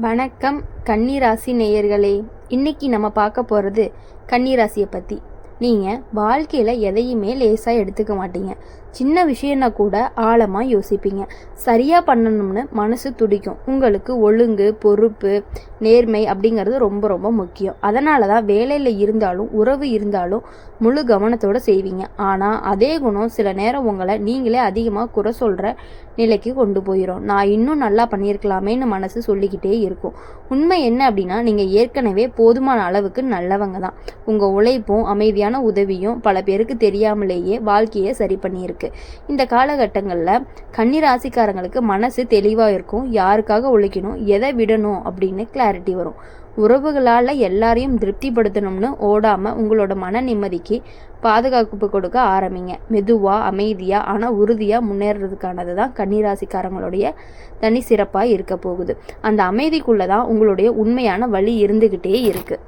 வணக்கம் கன்னிராசி நேயர்களே. இன்னைக்கு நம்ம பார்க்க போகிறது கன்னிராசியை பற்றி. நீங்கள் வாழ்க்கையில் எதையுமே லேசாக எடுத்துக்க மாட்டீங்க. சின்ன விஷயம்னா கூட ஆழமாக யோசிப்பீங்க. சரியாக பண்ணணும்னு மனசு துடிக்கும். உங்களுக்கு ஒழுங்கு, பொறுப்பு, நேர்மை அப்படிங்கிறது ரொம்ப ரொம்ப முக்கியம். அதனால தான் வேலையில் இருந்தாலும் உறவு இருந்தாலும் முழு கவனத்தோடு செய்வீங்க. ஆனால் அதே குணம் சில நேரம் உங்களை நீங்களே அதிகமாக குறை சொல்கிற நிலைக்கு கொண்டு போயிடும். நான் இன்னும் நல்லா பண்ணியிருக்கலாமேன்னு மனசு சொல்லிக்கிட்டே இருக்கும். உண்மை என்ன அப்படின்னா, நீங்கள் ஏற்கனவே போதுமான அளவுக்கு நல்லவங்க தான். உங்கள் உழைப்பும் அமைதியான உதவியும் பல பேருக்கு தெரியாமலேயே வாழ்க்கையை சரி பண்ணியிருக்கு. இந்த காலகட்டங்களில் கன்னிராசிக்காரங்களுக்கு மனசு தெளிவாக இருக்கும். யாருக்காக உழைக்கணும், எதை விடணும் அப்படின்னு கிளாரிட்டி வரும். உறவுகளால் எல்லாரையும் திருப்திப்படுத்தணும்னு ஓடாமல் உங்களோட மன நிம்மதிக்கு பாதுகாப்பு கொடுக்க ஆரம்பிங்க. மெதுவாக, அமைதியாக, ஆனால் உறுதியாக முன்னேறதுக்கானது தான் கன்னிராசிக்காரங்களுடைய தனி சிறப்பாக இருக்க போகுது. அந்த அமைதிக்குள்ளே தான் உங்களுடைய உண்மையான வழி இருந்துக்கிட்டே இருக்குது.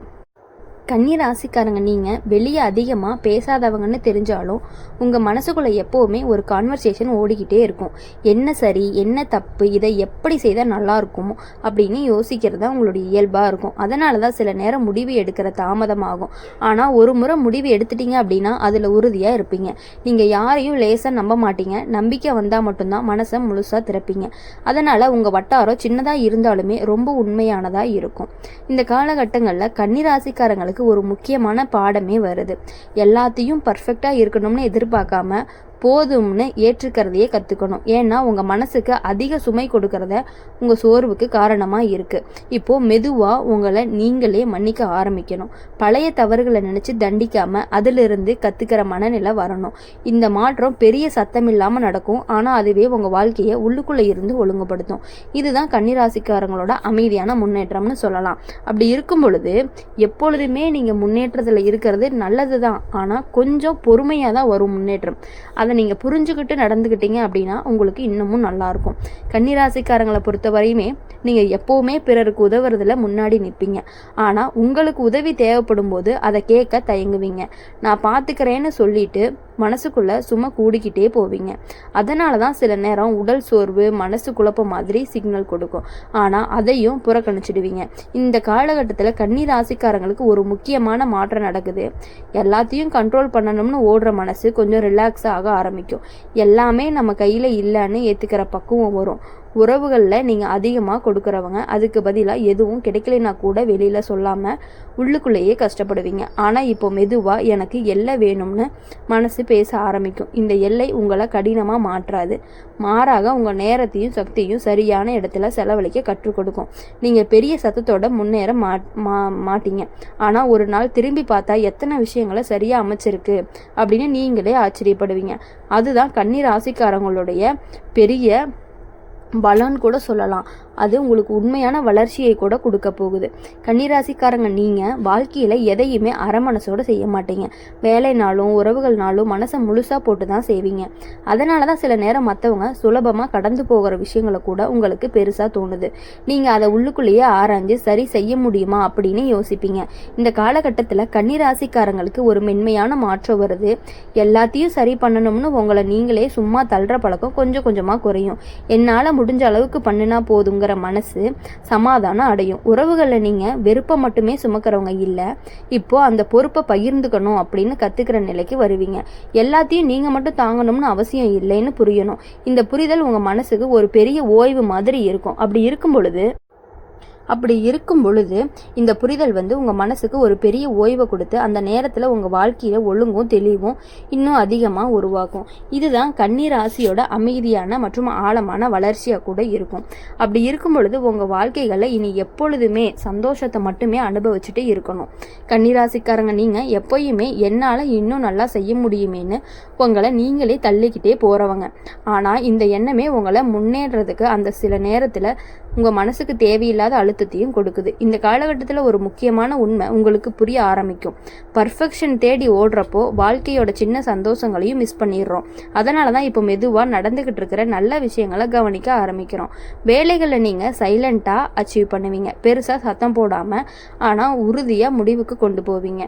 கன்னிராசிக்காரங்க, நீங்கள் வெளியே அதிகமாக பேசாதவங்கன்னு தெரிஞ்சாலும் உங்கள் மனசுக்குள்ளே எப்போவுமே ஒரு கான்வர்சேஷன் ஓடிக்கிட்டே இருக்கும். என்ன சரி, என்ன தப்பு, இதை எப்படி செய்தால் நல்லா இருக்குமோ அப்படின்னு யோசிக்கிறது தான் உங்களுடைய இயல்பாக இருக்கும். அதனால தான் சில நேரம் முடிவு எடுக்கிற தாமதமாகும். ஆனால் ஒரு முறை முடிவு எடுத்துட்டீங்க அப்படின்னா அதில் உறுதியாக இருப்பீங்க. நீங்கள் யாரையும் லேசாக நம்ப மாட்டீங்க. நம்பிக்கை வந்தால் மட்டும்தான் மனசை முழுசாக திறப்பீங்க. அதனால் உங்கள் வட்டாரம் சின்னதாக இருந்தாலுமே ரொம்ப உண்மையானதாக இருக்கும். இந்த காலகட்டங்களில் கன்னிராசிக்காரங்களுக்கு ஒரு முக்கியமான பாடமே வருது. எல்லாத்தையும் பர்ஃபெக்டாக இருக்கணும்னு எதிர்பார்க்காம போதும்னு ஏற்றுக்கிறதையே கற்றுக்கணும். ஏன்னா உங்கள் மனசுக்கு அதிக சுமை கொடுக்கறத உங்கள் சோர்வுக்கு காரணமாக இருக்குது. இப்போது மெதுவாக உங்களை நீங்களே மன்னிக்க ஆரம்பிக்கணும். பழைய தவறுகளை நினச்சி தண்டிக்காமல் அதிலிருந்து கற்றுக்கிற மனநிலை வரணும். இந்த மாற்றம் பெரிய சத்தம் இல்லாமல் நடக்கும். ஆனால் அதுவே உங்கள் வாழ்க்கையை உள்ளுக்குள்ளே இருந்து ஒழுங்குபடுத்தும். இதுதான் கன்னிராசிக்காரங்களோட அமைதியான முன்னேற்றம்னு சொல்லலாம். அப்படி இருக்கும் பொழுது எப்பொழுதுமே நீங்கள் முன்னேற்றத்தில் இருக்கிறது நல்லது தான். ஆனால் கொஞ்சம் பொறுமையாக தான் வரும் முன்னேற்றம். அதை நீங்கள் புரிஞ்சுக்கிட்டு நடந்துக்கிட்டீங்க அப்படின்னா உங்களுக்கு இன்னமும் நல்லாயிருக்கும். கன்னிராசிக்காரங்களை பொறுத்த வரையுமே நீங்கள் எப்போவுமே பிறருக்கு உதவுறதுல முன்னாடி நிற்பீங்க. ஆனால் உங்களுக்கு உதவி தேவைப்படும் போது அதை கேட்க தயங்குவீங்க. நான் பார்த்துக்கிறேன்னு சொல்லிட்டு மனசுக்குள்ளே சும்மா கூடிக்கிட்டே போவீங்க. அதனால தான் சில நேரம் உடல் சோர்வு, மனசு குழப்பம் மாதிரி சிக்னல் கொடுக்கும். ஆனால் அதையும் புறக்கணிச்சிடுவீங்க. இந்த காலகட்டத்தில் கன்னிராசிக்காரங்களுக்கு ஒரு முக்கியமான மாற்றம் நடக்குது. எல்லாத்தையும் கண்ட்ரோல் பண்ணணும்னு ஓடுற மனசு கொஞ்சம் ரிலாக்ஸ் ஆக ஆரம்பிக்கும். எல்லாமே நம்ம கையில் இல்லைன்னு ஏற்றுக்கிற பக்குவம் வரும். உறவுகளில் நீங்கள் அதிகமாக கொடுக்குறவங்க அதுக்கு பதிலாக எதுவும் கிடைக்கலைன்னா கூட வெளியில் சொல்லாமல் உள்ளுக்குள்ளேயே கஷ்டப்படுவீங்க. ஆனால் இப்போ மெதுவாக எனக்கு எல்லை வேணும்னு மனசு பேச ஆரம்பிக்கும். இந்த எல்லை உங்களை கடினமாக மாற்றாது. மாறாக உங்கள் நேரத்தையும் சக்தியும் சரியான இடத்துல செலவழிக்க கற்றுக் கொடுக்கும். நீங்கள் பெரிய சத்தத்தோட முன்னேற மாட்டீங்க. ஆனால் ஒரு நாள் திரும்பி பார்த்தா எத்தனை விஷயங்களை சரியாக அமைச்சிருக்கு அப்படின்னு நீங்களே ஆச்சரியப்படுவீங்க. அதுதான் கன்னிராசிக்காரங்களுடைய பெரிய பலன்னு கூட சொல்லலாம். அது உங்களுக்கு உண்மையான வளர்ச்சியை கூட கொடுக்க போகுது. கன்னிராசிக்காரங்க, நீங்கள் வாழ்க்கையில் எதையுமே அரை மனசோடு செய்ய மாட்டீங்க. வேலைனாலும் உறவுகள்னாலும் மனசை முழுசாக போட்டு தான் செய்வீங்க. அதனால தான் சில நேரம் மற்றவங்க சுலபமாக கடந்து போகிற விஷயங்களை கூட உங்களுக்கு பெருசாக தோணுது. நீங்கள் அதை உள்ளுக்குள்ளேயே ஆராய்ஞ்சு சரி செய்ய முடியுமா அப்படின்னு யோசிப்பீங்க. இந்த காலகட்டத்தில் கன்னிராசிக்காரங்களுக்கு ஒரு மென்மையான மாற்றம் வருது. எல்லாத்தையும் சரி பண்ணணும்னு உங்களை நீங்களே சும்மா தள்ளுற பழக்கம் கொஞ்சம் கொஞ்சமாக குறையும். என்னால் முடிஞ்ச அளவுக்கு பண்ணினா போதுங்க மனசு சமாதானம் அடையும். உறவுகளில் நீங்கள் வெறுப்பை மட்டுமே சுமக்கிறவங்க இல்லை, இப்போ அந்த பொறுப்பை பகிர்ந்துக்கணும் அப்படின்னு கத்துக்கிற நிலைக்கு வருவீங்க. எல்லாத்தையும் நீங்கள் மட்டும் தாங்கணும்னு அவசியம் இல்லைன்னு புரியணும். இந்த புரிதல் உங்கள் மனசுக்கு ஒரு பெரிய ஓய்வு மாதிரி இருக்கும். அப்படி இருக்கும் பொழுது இந்த புரிதல் உங்கள் மனசுக்கு ஒரு பெரிய ஓய்வை கொடுத்து அந்த நேரத்தில் உங்கள் வாழ்க்கையில் ஒழுங்கும் தெளிவும் இன்னும் அதிகமாக உருவாக்கும். இதுதான் கன்னிராசியோட அமைதியான மற்றும் ஆழமான வளர்ச்சியாக கூட இருக்கும். அப்படி இருக்கும் பொழுது உங்கள் வாழ்க்கைகளில் இனி எப்பொழுதுமே சந்தோஷத்தை மட்டுமே அனுபவிச்சுட்டு இருக்கணும். கன்னிராசிக்காரங்க, நீங்கள் எப்போயுமே என்னால் இன்னும் நல்லா செய்ய முடியுமேன்னு உங்களை நீங்களே தள்ளிக்கிட்டே போகிறவங்க. ஆனால் இந்த எண்ணமே உங்களை முன்னேறதுக்கு அந்த சில நேரத்தில் உங்கள் மனசுக்கு தேவையில்லாத அழுத்தத்தையும் கொடுக்குது. இந்த காலகட்டத்தில் ஒரு முக்கியமான உண்மை உங்களுக்கு புரிய ஆரம்பிக்கும். பர்ஃபெக்ஷன் தேடி ஓடுறப்போ வாழ்க்கையோட சின்ன சந்தோஷங்களையும் மிஸ் பண்ணிடுறோம். அதனால தான் இப்போ மெதுவாக நடந்துக்கிட்டு இருக்கிற நல்ல விஷயங்களை கவனிக்க ஆரம்பிக்கிறோம். வேலைகளில் நீங்கள் சைலண்ட்டாக அச்சீவ் பண்ணுவீங்க. பெருசாக சத்தம் போடாமல் ஆனால் உறுதியாக முடிவுக்கு கொண்டு போவீங்க.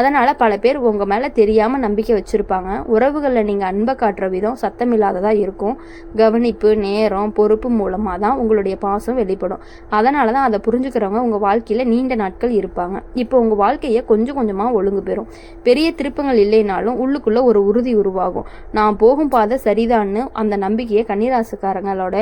அதனால் பல பேர் உங்கள் மேலே தெரியாமல் நம்பிக்கை வச்சுருப்பாங்க. உறவுகளில் நீங்கள் அன்பை காட்டுற விதம் சத்தமில்லாததாக இருக்கும். கவனிப்பு, நேரம், பொறுப்பு மூலமாக தான் உங்களுடைய பாசம் வித்தியாசம் வெளிப்படும். அதனால தான் அதை புரிஞ்சுக்கிறவங்க உங்கள் வாழ்க்கையில் நீண்ட நாட்கள் இருப்பாங்க. இப்போ உங்கள் வாழ்க்கையை கொஞ்சம் கொஞ்சமாக ஒழுங்கு பெறும். பெரிய திருப்பங்கள் இல்லைனாலும் உள்ளுக்குள்ளே ஒரு உறுதி உருவாகும். நான் போகும் பாதை சரிதான்னு அந்த நம்பிக்கையை கன்னிராசிக்காரங்களோட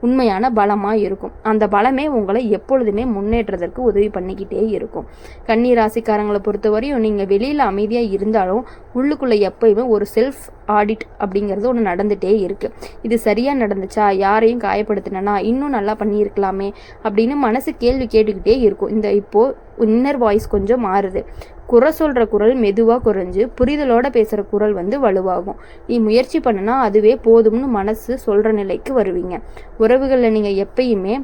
உண்மையான பலமாக இருக்கும். அந்த பலமே உங்களை எப்பொழுதுமே முன்னேற்றத்திற்கு உதவி பண்ணிக்கிட்டே இருக்கும். கன்னிராசிக்காரங்களை பொறுத்தவரையும் நீங்கள் வெளியில் அமைதியாக இருந்தாலும் உள்ளுக்குள்ளே எப்பயுமே ஒரு செல்ஃப் ஆடிட் அப்படிங்கிறது ஒன்று நடந்துகிட்டே இருக்குது. இது சரியாக நடந்துச்சா, யாரையும் காயப்படுத்தினா இன்னும் நல்லா பண்ணியிருக்கலாமே அப்படின்னு மனசு கேள்வி கேட்டுக்கிட்டே இருக்கும். இப்போது இன்னர் வாய்ஸ் கொஞ்சம் மாறுது. குறை சொல்கிற குரல் மெதுவாக குறைஞ்சு புரிதலோட பேசுகிற குரல் வலுவாகும். நீ முயற்சி பண்ணுனா அதுவே போதும்னு மனசு சொல்கிற நிலைக்கு வருவீங்க. உறவுகளில் நீங்கள் எப்பயுமே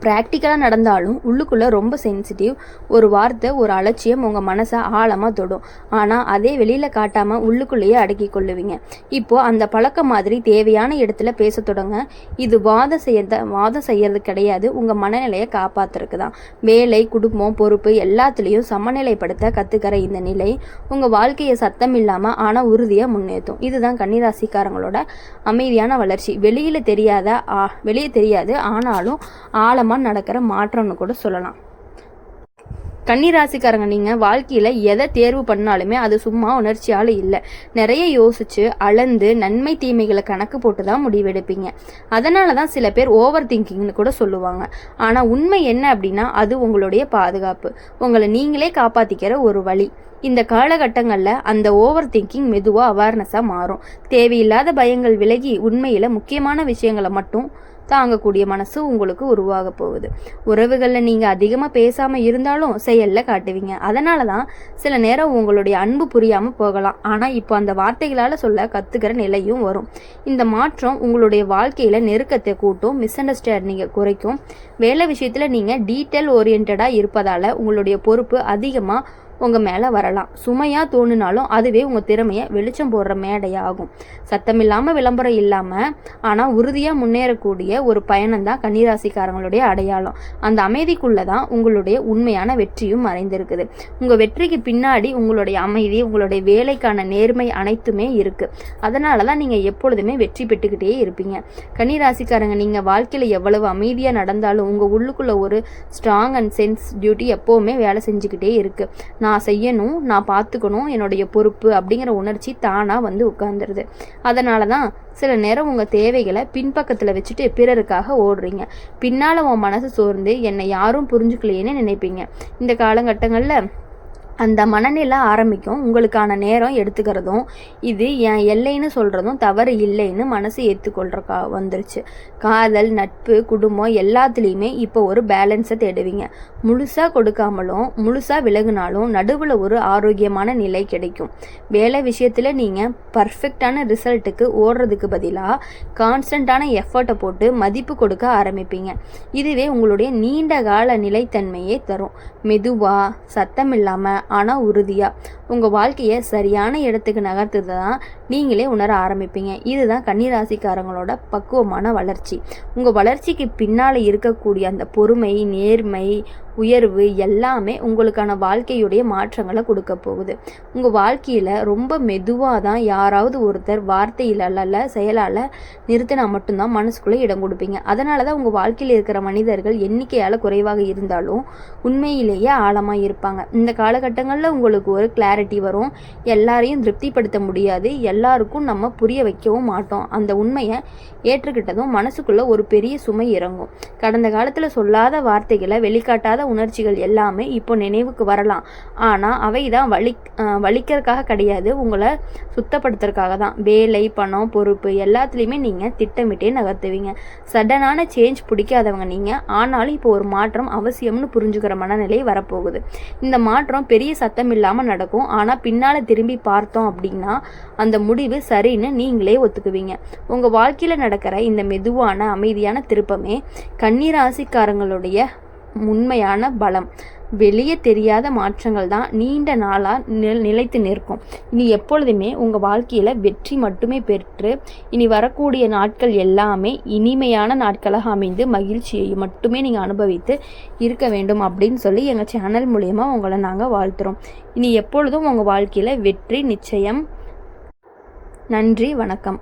ப்ராக்டிக்கலாக நடந்தாலும் உள்ளுக்குள்ளே ரொம்ப சென்சிட்டிவ். ஒரு வார்த்தை, ஒரு அலட்சியம் உங்கள் மனசை ஆழமாக தொடும். ஆனால் அதே வெளியில் காட்டாமல் உள்ளுக்குள்ளேயே அடக்கி கொள்ளுவீங்க. இப்போது அந்த பழக்கம் மாதிரி தேவையான இடத்துல பேச தொடங்க. இது வாதம் செய்யறது கிடையாது, உங்கள் மனநிலையை காப்பாற்றுறதுக்கு தான். வேலை, குடும்பம், பொறுப்பு எல்லாத்துலேயும் சமநிலைப்படுத்த கற்றுக்கிற இந்த நிலை உங்கள் வாழ்க்கையை சத்தம் இல்லாமல் ஆனால் உறுதியாக முன்னேற்றும். இதுதான் கன்னிராசிக்காரங்களோட அமைதியான வளர்ச்சி. வெளியே தெரியாது, ஆனாலும் ஆழமாக நடக்கிற மாற்றம்னு கூட சொல்லலாம். கன்னிராசிக்காரங்க, நீங்கள் வாழ்க்கையில் எதை தேர்வு பண்ணாலுமே அது சும்மா உணர்ச்சியால் இல்லை. நிறைய யோசித்து அளந்து நன்மை தீமைகளை கணக்கு போட்டு தான் முடிவெடுப்பீங்க. அதனால தான் சில பேர் ஓவர் திங்கிங்னு கூட சொல்லுவாங்க. ஆனால் உண்மை என்ன அப்படின்னா அது உங்களுடைய பாதுகாப்பு, உங்களை நீங்களே காப்பாற்றிக்கிற ஒரு வழி. இந்த காலகட்டங்களில் அந்த ஓவர் திங்கிங் மெதுவாக அவேர்னஸாக மாறும். தேவையில்லாத பயங்கள் விலகி உண்மையில் முக்கியமான விஷயங்களை மட்டும் தாங்கக்கூடிய மனசு உங்களுக்கு உருவாக போகுது. உறவுகளில் நீங்கள் அதிகமாக பேசாமல் இருந்தாலும் செயலில் காட்டுவீங்க. அதனால தான் சில நேரம் உங்களுடைய அன்பு புரியாமல் போகலாம். ஆனால் இப்போ அந்த வார்த்தைகளால் சொல்ல கற்றுக்கிற நிலையும் வரும். இந்த மாற்றம் உங்களுடைய வாழ்க்கையில் நெருக்கத்தை கூட்டும், மிஸ் அண்டர்ஸ்டாண்டிங்கை குறைக்கும். வேலை விஷயத்தில் நீங்கள் டீட்டெயில் ஓரியன்டாக இருப்பதால் உங்களுடைய பொறுப்பு அதிகமாக உங்கள் மேலே வரலாம். சுமையாக தோணுனாலும் அதுவே உங்கள் திறமையை வெளிச்சம் போடுற மேடையாகும். சத்தமில்லாமல், விளம்பரம் இல்லாமல், ஆனால் உறுதியாக முன்னேறக்கூடிய ஒரு பயணம் தான் கன்னிராசிக்காரங்களுடைய அடையாளம். அந்த அமைதிக்குள்ளே தான் உங்களுடைய உண்மையான வெற்றியும் மறைந்திருக்குது. உங்கள் வெற்றிக்கு பின்னாடி உங்களுடைய அமைதி, உங்களுடைய வேலைக்கான நேர்மை அனைத்துமே இருக்குது. அதனால தான் நீங்கள் எப்பொழுதுமே வெற்றி பெற்றுக்கிட்டே இருப்பீங்க. கன்னிராசிக்காரங்க, நீங்கள் வாழ்க்கையில் எவ்வளவு அமைதியாக நடந்தாலும் உங்கள் உள்ளுக்குள்ளே ஒரு ஸ்ட்ராங் அண்ட் சென்ஸ் டியூட்டி எப்போவுமே வேலை செஞ்சுக்கிட்டே இருக்குது. நான் செய்யணும், நான் பார்த்துக்கணும், என்னுடைய பொறுப்பு அப்படிங்கிற உணர்ச்சி தானாக உட்காந்துருது. அதனால தான் சில நேரம் உங்கள் தேவைகளை பின்பக்கத்தில் வச்சுட்டு பிறருக்காக ஓடுறீங்க. பின்னால் உன் மனசு சோர்ந்து என்னை யாரும் புரிஞ்சுக்கலையேன்னு நினைப்பீங்க. இந்த காலகட்டங்களில் அந்த மனநிலை ஆரம்பிக்கும். உங்களுக்கான நேரம் எடுத்துக்கிறதும் இது என் எல்லைன்னு சொல்கிறதும் தவறு இல்லைன்னு மனசு ஏற்றுக்கொள்றக்கா வந்துருச்சு. காதல், நட்பு, குடும்பம் எல்லாத்துலேயுமே இப்போ ஒரு பேலன்ஸை தேடுவீங்க. முழுசாக கொடுக்காமலும் முழுசாக விலகுனாலும் நடுவில் ஒரு ஆரோக்கியமான நிலை கிடைக்கும். வேலை விஷயத்தில் நீங்கள் பர்ஃபெக்டான ரிசல்ட்டுக்கு ஓடுறதுக்கு பதிலாக கான்ஸ்டண்ட்டான எஃபர்ட்டை போட்டு மதிப்பு கொடுக்க ஆரம்பிப்பீங்க. இதுவே உங்களுடைய நீண்ட கால நிலைத்தன்மையே தரும். மெதுவாக, சத்தம் இல்லாமல், ஆனால் உறுதியாக உங்கள் வாழ்க்கையை சரியான இடத்துக்கு நகர்த்துறது தான் நீங்களே உணர ஆரம்பிப்பீங்க. இதுதான் கன்னிராசிக்காரங்களோட பக்குவமான வளர்ச்சி. உங்கள் வளர்ச்சிக்கு பின்னால் இருக்கக்கூடிய அந்த பொறுமை, நேர்மை, உயர்வு எல்லாமே உங்களுக்கான வாழ்க்கையுடைய மாற்றங்களை கொடுக்க போகுது. உங்கள் வாழ்க்கையில் ரொம்ப மெதுவாக தான் யாராவது ஒருத்தர் வார்த்தையில் அல்ல செயலால் நிறுத்தினா மட்டும்தான் மனசுக்குள்ளே இடம் கொடுப்பீங்க. அதனால தான் உங்கள் வாழ்க்கையில் இருக்கிற மனிதர்கள் எண்ணிக்கையால் குறைவாக இருந்தாலும் உண்மையிலேயே ஆழமாக இருப்பாங்க. இந்த காலகட்டங்களில் உங்களுக்கு ஒரு கிளாரிட்டி வரும். எல்லாரையும் திருப்திப்படுத்த முடியாது, எல்லாருக்கும் நம்ம புரிய வைக்கவும் மாட்டோம். அந்த உண்மையை ஏற்றுக்கிட்டதும் மனசுக்குள்ளே ஒரு பெரிய சுமை இறங்கும். கடந்த காலத்தில் சொல்லாத வார்த்தைகளை, வெளிக்காட்டாத உணர்ச்சிகள் எல்லாமே இப்போ நினைவுக்கு வரலாம். ஆனால் அவை தான் வலிக்கிறதுக்காக கிடையாது, உங்களை சுத்தப்படுத்துறதுக்காக தான். வேலை, பணம், பொறுப்பு எல்லாத்துலேயுமே நீங்கள் திட்டமிட்டே நகர்த்துவீங்க. சடனான சேஞ்ச் பிடிக்காதவங்க நீங்கள். ஆனாலும் இப்போ ஒரு மாற்றம் அவசியம்னு புரிஞ்சுக்கிற மனநிலை வரப்போகுது. இந்த மாற்றம் பெரிய சத்தம் இல்லாமல் நடக்கும். ஆனால் பின்னால் திரும்பி பார்த்தோம் அப்படின்னா அந்த முடிவு சரின்னு நீங்களே ஒத்துக்குவீங்க. உங்கள் வாழ்க்கையில் நடக்கிற இந்த மெதுவான அமைதியான திருப்பமே கன்னிராசிக்காரங்களுடைய உண்மையான பலம். வெளியே தெரியாத மாற்றங்கள் தான் நீண்ட நாளாக நிலைத்து நிற்கும். இனி எப்பொழுதுமே உங்கள் வாழ்க்கையில் வெற்றி மட்டுமே பெற்று இனி வரக்கூடிய நாட்கள் எல்லாமே இனிமையான நாட்களாக அமைந்து மகிழ்ச்சியை மட்டுமே நீங்கள் அனுபவித்து இருக்க வேண்டும் அப்படின்னு சொல்லி எங்கள் சேனல் மூலயமா உங்களை நாங்கள் வாழ்த்துறோம். இனி எப்பொழுதும் உங்கள் வாழ்க்கையில் வெற்றி நிச்சயம். நன்றி, வணக்கம்.